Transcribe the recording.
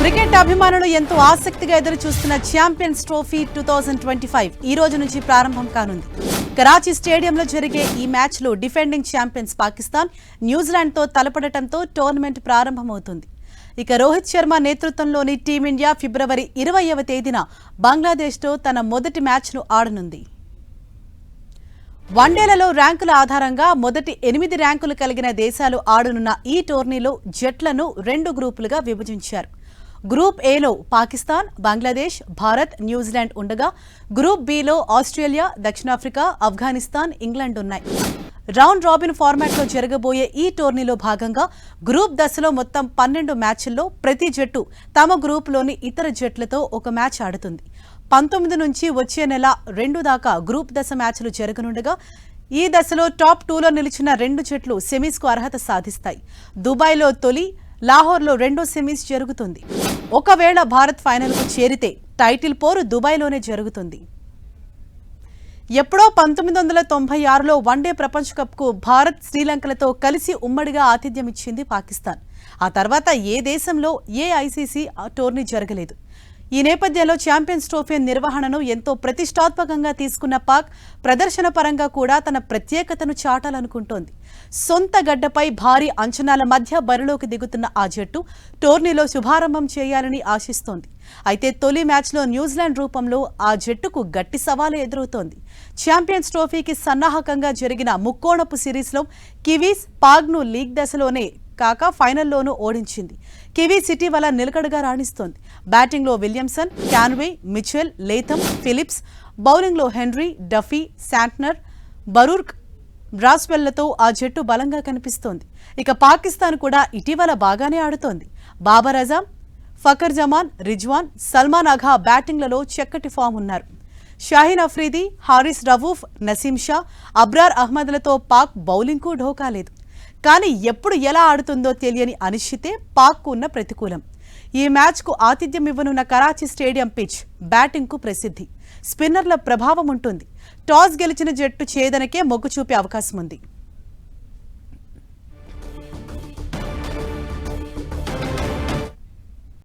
Cricket అభిమానులు ఎంతో ఆసక్తిగా ఎదురు చూస్తున్న ఛాంపియన్స్ ట్రోఫీ 2025 ఈ రోజు నుంచి ప్రారంభం కానుంది. కరాచీ స్టేడియంలో జరిగే ఈ మ్యాచ్లో డిఫెండింగ్ ఛాంపియన్స్ పాకిస్తాన్ న్యూజిలాండ్తో తలపడటంతో టోర్నమెంట్ ప్రారంభమవుతుంది. ఇక రోహిత్ శర్మ నేతృత్వంలోని టీమిండియా ఫిబ్రవరి 20వ తేదీన బంగ్లాదేశ్తో తన మొదటి మ్యాచ్ను ఆడనుంది. వన్డేలలో ర్యాంకుల ఆధారంగా మొదటి 8 ర్యాంకులు కలిగిన దేశాలు ఆడనున్న ఈ టోర్నీలో జట్లను 2 గ్రూపులుగా విభజించారు. గ్రూప్ ఏలో పాకిస్తాన్, బంగ్లాదేశ్, భారత్, న్యూజిలాండ్ ఉండగా గ్రూప్ బిలో ఆస్ట్రేలియా, దక్షిణాఫ్రికా, ఆఫ్ఘనిస్తాన్, ఇంగ్లాండ్ ఉన్నాయి. రౌండ్ రాబిన్ ఫార్మాట్లో జరగబోయే ఈ టోర్నీలో భాగంగా గ్రూప్ దశలో మొత్తం 12 మ్యాచ్ల్లో ప్రతి జట్టు తమ గ్రూపులోని ఇతర జట్లతో ఒక మ్యాచ్ ఆడుతుంది. 19 నుంచి వచ్చే నెల 2 దాకా గ్రూప్ దశ మ్యాచ్లు జరగనుండగా ఈ దశలో టాప్ 2లో నిలిచిన 2 జట్లు సెమీస్కు అర్హత సాధిస్తాయి. దుబాయ్లో తొలి, లాహోర్లో రెండో సెమీస్ జరుగుతుంది. ఒకవేళ భారత్ ఫైనల్కు చేరితే టైటిల్ పోరు దుబాయ్లోనే జరుగుతుంది. ఎప్పుడో 1996లో వన్డే ప్రపంచ కప్కు భారత్, శ్రీలంకలతో కలిసి ఉమ్మడిగా ఆతిథ్యమిచ్చింది పాకిస్తాన్. ఆ తర్వాత ఏ దేశంలో ఏ ఐసీసీ టోర్నీ జరగలేదు. ఈ నేపథ్యంలో ఛాంపియన్స్ ట్రోఫీ నిర్వహణను ఎంతో ప్రతిష్టాత్మకంగా తీసుకున్న పాక్ ప్రదర్శన పరంగా కూడా తన ప్రత్యేకతను చాటాలనుకుంటోంది. సొంత గడ్డపై భారీ అంచనాల మధ్య బరిలోకి దిగుతున్న ఆ జట్టు టోర్నీలో శుభారంభం చేయాలని ఆశిస్తోంది. అయితే తొలి మ్యాచ్లో న్యూజిలాండ్ రూపంలో ఆ జట్టుకు గట్టి సవాలు ఎదురవుతోంది. ఛాంపియన్స్ ట్రోఫీకి సన్నాహకంగా జరిగిన ముక్కోణపు సిరీస్లో కివీస్ పాక్ను లీగ్ దశలోనే కాక ఫైనల్లోనూ ఓడించింది. కివీస్ ఇటీవల నిలకడగా రాణిస్తోంది. బ్యాటింగ్లో Williamson, Conway, Mitchell, Latham, Phillips, బౌలింగ్లో హెన్రీ, డఫీ, శాంట్నర్, బరూర్క్, బ్రాస్వెల్లతో ఆ జట్టు బలంగా కనిపిస్తోంది. ఇక పాకిస్తాన్ కూడా ఇటీవల బాగానే ఆడుతోంది. బాబర్ అజాం, ఫకర్ జమాన్, రిజ్వాన్, సల్మాన్ అఘా బ్యాటింగ్లలో చక్కటి ఫామ్ ఉన్నారు. షాహీన్ అఫ్రీది, హారిస్ రవూఫ్, నసీం షా, అబ్రార్ అహ్మద్లతో పాక్ బౌలింగ్కు ఢోకా లేదు. కానీ ఎప్పుడు ఎలా ఆడుతుందో తెలియని అనిశ్చితే పాక్కు ఉన్న ప్రతికూలం. ఈ మ్యాచ్కు ఆతిథ్యం ఇవ్వనున్న కరాచీ స్టేడియం పిచ్ బ్యాటింగ్కు ప్రసిద్ధి. స్పిన్నర్ల ప్రభావం ఉంటుంది. టాస్ గెలిచిన జట్టు ఛేదనకే మొగ్గు చూపే అవకాశం ఉంది.